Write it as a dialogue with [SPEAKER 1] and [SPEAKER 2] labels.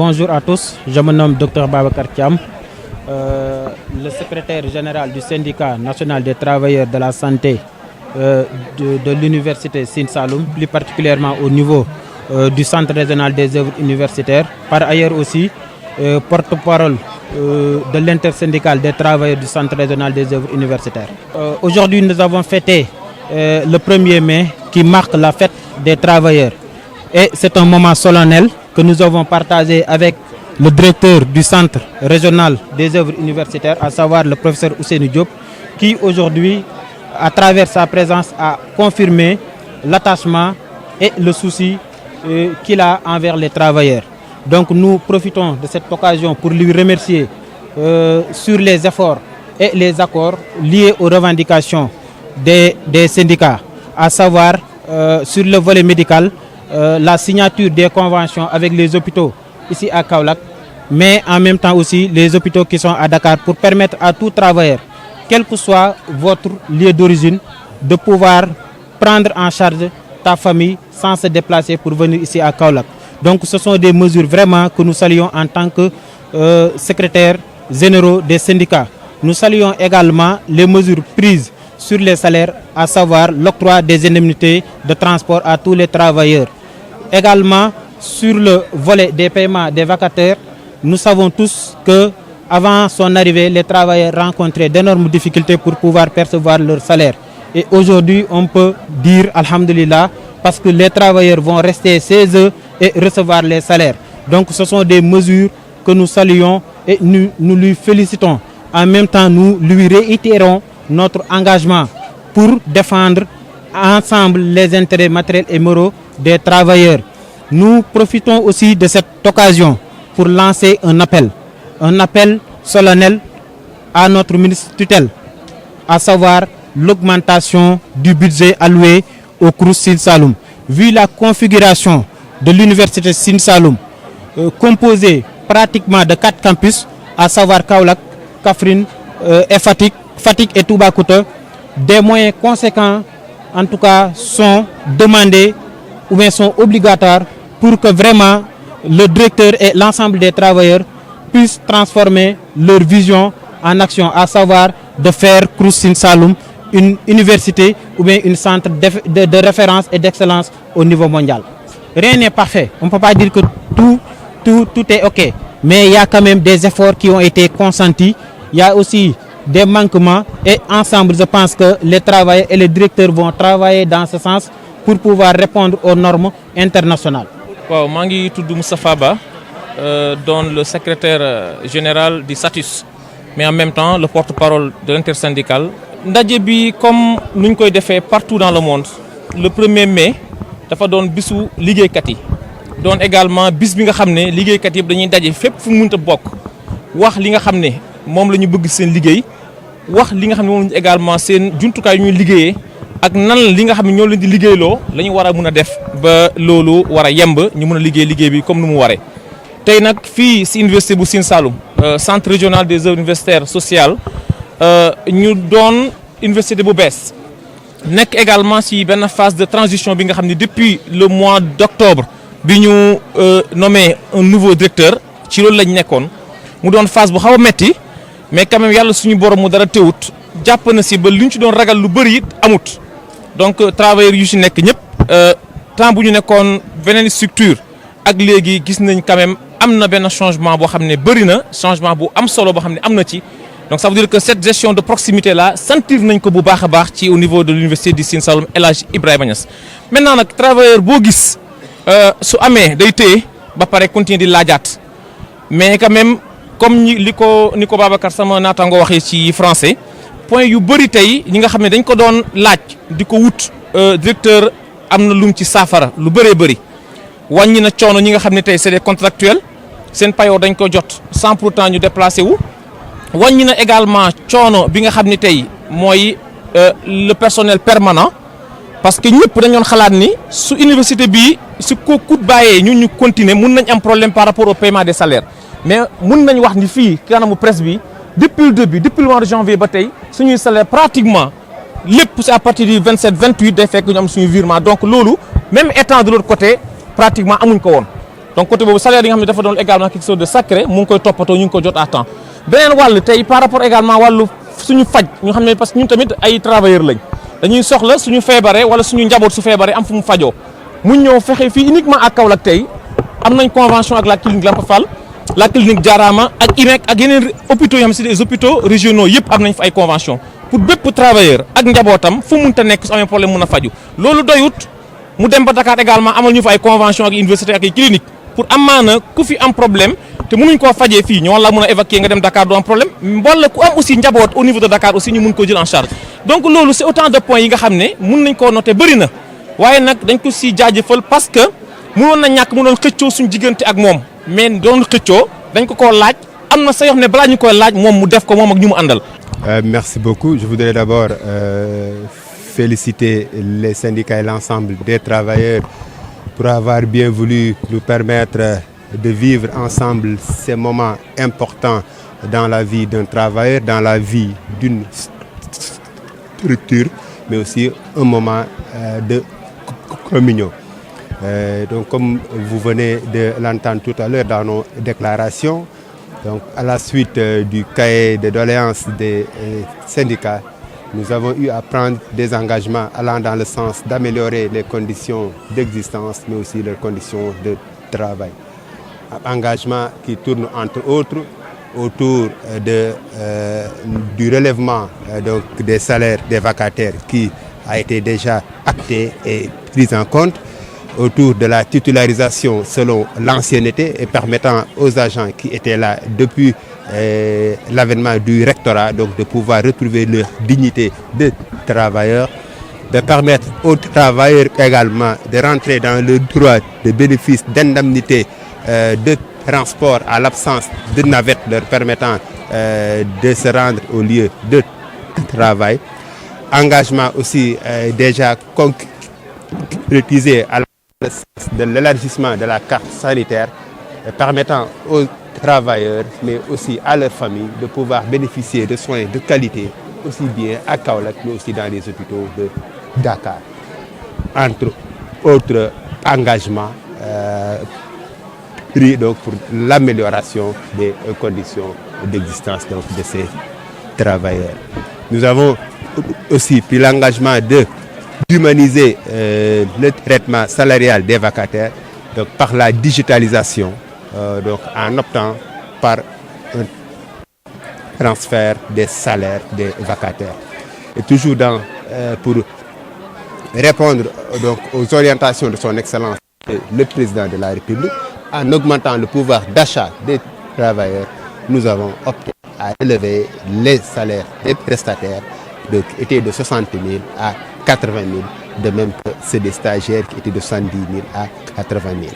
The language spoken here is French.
[SPEAKER 1] Bonjour à tous, je me nomme Dr Babacar Thiam, le secrétaire général du syndicat national des travailleurs de la santé de l'université Sine Saloum, plus particulièrement au niveau du centre régional des œuvres universitaires. Par ailleurs aussi, porte-parole de l'intersyndicale des travailleurs du centre régional des œuvres universitaires. Aujourd'hui, nous avons fêté le 1er mai qui marque la fête des travailleurs. Et c'est un moment solennel que nous avons partagé avec le directeur du centre régional des œuvres universitaires, à savoir le professeur Ousseynou Diop, qui aujourd'hui, à travers sa présence, a confirmé l'attachement et le souci qu'il a envers les travailleurs. Donc nous profitons de cette occasion pour lui remercier sur les efforts et les accords liés aux revendications des syndicats, à savoir sur le volet médical, la signature des conventions avec les hôpitaux ici à Kaolack, mais en même temps aussi les hôpitaux qui sont à Dakar, pour permettre à tout travailleur, quel que soit votre lieu d'origine, de pouvoir prendre en charge ta famille sans se déplacer pour venir ici à Kaolack. Donc ce sont des mesures vraiment que nous saluons en tant que secrétaires généraux des syndicats. Nous saluons également les mesures prises sur les salaires, à savoir l'octroi des indemnités de transport à tous les travailleurs. Également, sur le volet des paiements des vacataires, nous savons tous que avant son arrivée, les travailleurs rencontraient d'énormes difficultés pour pouvoir percevoir leur salaire. Et aujourd'hui, on peut dire alhamdulillah, parce que les travailleurs vont rester chez eux et recevoir les salaires. Donc ce sont des mesures que nous saluons et nous lui félicitons. En même temps, nous lui réitérons notre engagement pour défendre ensemble les intérêts matériels et moraux des travailleurs. Nous profitons aussi de cette occasion pour lancer un appel solennel à notre ministre tutelle, à savoir l'augmentation du budget alloué au CROUS Sine Saloum. Vu la configuration de l'université Sine Saloum, composée pratiquement de 4 campus, à savoir Kaolack, Kaffrine et Fatick et Toubacouta, des moyens conséquents en tout cas sont demandés ou bien sont obligatoires pour que vraiment le directeur et l'ensemble des travailleurs puissent transformer leur vision en action, à savoir de faire CROUS Sine Saloum une université ou bien un centre de référence et d'excellence au niveau mondial. Rien n'est parfait, on ne peut pas dire que tout est OK, mais il y a quand même des efforts qui ont été consentis, il y a aussi des manquements et ensemble je pense que les travailleurs et les directeurs vont travailler dans ce sens pour pouvoir répondre aux normes internationales.
[SPEAKER 2] Waaw, maa ngi tudd Moustapha Ba, doon le secrétaire général du SATUS, mais en même temps le porte-parole de l'intersyndicale. Ndaje bi comme nuñ koy defee partout dans le monde, le 1er mai dafa doon bisu liggéeykat yi, doon également bis bi nga xam ne liggéeykat yëpp dañuy daje fépp fu mu mënta bokk wax li nga xam ne moom la ñu bëgg seen liggéey, wax li nga xam ne moom la ñu également seen jumtukaay yu ñuy liggéeyee ak nan li nga xam ne ñoo leen di liggéeyloo la ñu war a mën a def ba loolu war a yemb ñu mën a liggéey bi comme nu mu waree. Tey nag fii si université bu Sine Saloum, centre régional des œuvres universitaires sociales, ñu doon université bu bees nekk également si benn phase de transition bi nga xam ne depuis le mois d'octobre bi ñu nommé un nouveau directeur ci loolu lañ nekkoon mu doon phase bu xaw a metti, mais quand même yàlla suñu borom mu dara teewut jàpp na si ba lu ñu ci doon ragal lu bëri it amut. Donc travailleurs yu ci nekk ñëpp temps bu ñu nekkoon beneen structure ak léegi gis nañ quand même am na benn changement boo xam ne bëri na, changement bu am solo boo xam ne am na ci. Donc ça veut dire que cette gestion de proximité là sentir nañ ko bu baax a baax ci au niveau de l'université du Sine Saloum El Hadj Ibrahima Niass. Maintenant nag travailleur boo gis su amee day téye ba pare continuer di laajaat, mais quand même comme ni ko Babacar sama naataango waxee ci français, point yu bëri tey ñi nga xam ne dañ ko doon laaj di ko wut directeur am na lum ci saafara lu bëree bëri. Wàññi na coono ñi nga xam ne tey c'est des contractuels, seen payoor dañ ko jot sans pourtant ñu déplacé wu. Wàññi na également coono bi nga xam ne tey mooy le personnel permanent, parce que ñëpp dañoon xalaat ni su université bii su ko kut bàyyee ñu continuer mun nañ am problème par rapport au paiement des salaires, mais mun nañ wax ni fii kanamu presse bi depuis le début, depuis le mois de janvier ba tey suñuy salaire pratiquement lépp c'est à partir du 27 28 day fekk ñu am suñu virement. Donc loolu même étant de l'autre côté pratiquement amuñ ko woon. donc côté boobu salaire yi nga xam ne dafa doon également quelque chose de sacré mu ngi koy toppatoo ñu ngi ko jot à temps beneen wàll tey par rapport également wàllu suñu faj ñu xam ne parce que ñun tamit ay travailleurs lañ dañuy soxla suñu feebaree wala suñu njaboot su feebaree am fu mu fajoo mu ñëw fexe fii uniquement ak Kaolack tey am nañ convention ak la clinique Lamp Fall la clinique Diarama ak IMEC ak yeneen hôpitaux yoo xam si des hôpitaux régionaux yëpp am nañ fa ay convention pour bépp travailleur ak njabootam fu munta nekk su amee problème mun a faju loolu doyut mu dem ba Dakar également amal ñu fa ay convention ak université ak ay clinique pour amaana ku fi am problème te mënuñ koo fajee fii ñu la mun a évacuer nga dem Dakar doo am problème wala ku am aussi njaboot au niveau de Dakar aussi ñu mun ko jël en charge donc loolu c'est autant de points yi nga xam ne mun nañ koo noter bëri na waaye nag dañ ko si jaajëfal parce que mënoon na ñàkk mënoon xëccoo suñu diggante ak moom mais doon xëccoo dañ ko koo laaj am na sa yoo xam ne balaa ñu koy laaj moom mu def ko moom ak ñu mu àndal.
[SPEAKER 3] Merci beaucoup. Je voudrais d'abord féliciter les syndicats et l'ensemble des travailleurs pour avoir bien voulu nous permettre de vivre ensemble ces moments importants dans la vie d'un travailleur, dans la vie d'une structure, mais aussi un moment de communion. Donc, comme vous venez de l'entendre tout à l'heure dans nos déclarations, donc à la suite du cahier de doléances des syndicats, nous avons eu à prendre des engagements allant dans le sens d'améliorer les conditions d'existence, mais aussi les conditions de travail. Engagements qui tournent entre autres autour du relèvement donc des salaires des vacataires qui a été déjà acté et pris en compte, autour de la titularisation selon l'ancienneté et permettant aux agents qui étaient là depuis l'avènement du rectorat donc de pouvoir retrouver leur dignité de travailleurs, de permettre aux travailleurs également de rentrer dans le droit de bénéfice d'indemnité de transport à l'absence de navette leur permettant de se rendre au lieu de travail. Engagement aussi déjà concrétisé à de l'élargissement de la carte sanitaire permettant aux travailleurs mais aussi à leurs familles de pouvoir bénéficier de soins de qualité aussi bien à Kaolack mais aussi dans les hôpitaux de Dakar. Entre autres engagements pris donc pour l'amélioration des conditions d'existence donc de ces travailleurs. Nous avons aussi pris l'engagement d'humaniser le traitement salarial des vacataires donc par la digitalisation donc en optant par un transfert des salaires des vacataires. Et toujours pour répondre donc aux orientations de son Excellence le Président de la République, en augmentant le pouvoir d'achat des travailleurs, nous avons opté à élever les salaires des prestataires qui étaient de 60 000 à 80 000, de même que ceux des stagiaires qui étaient de 70 000 à 80 000.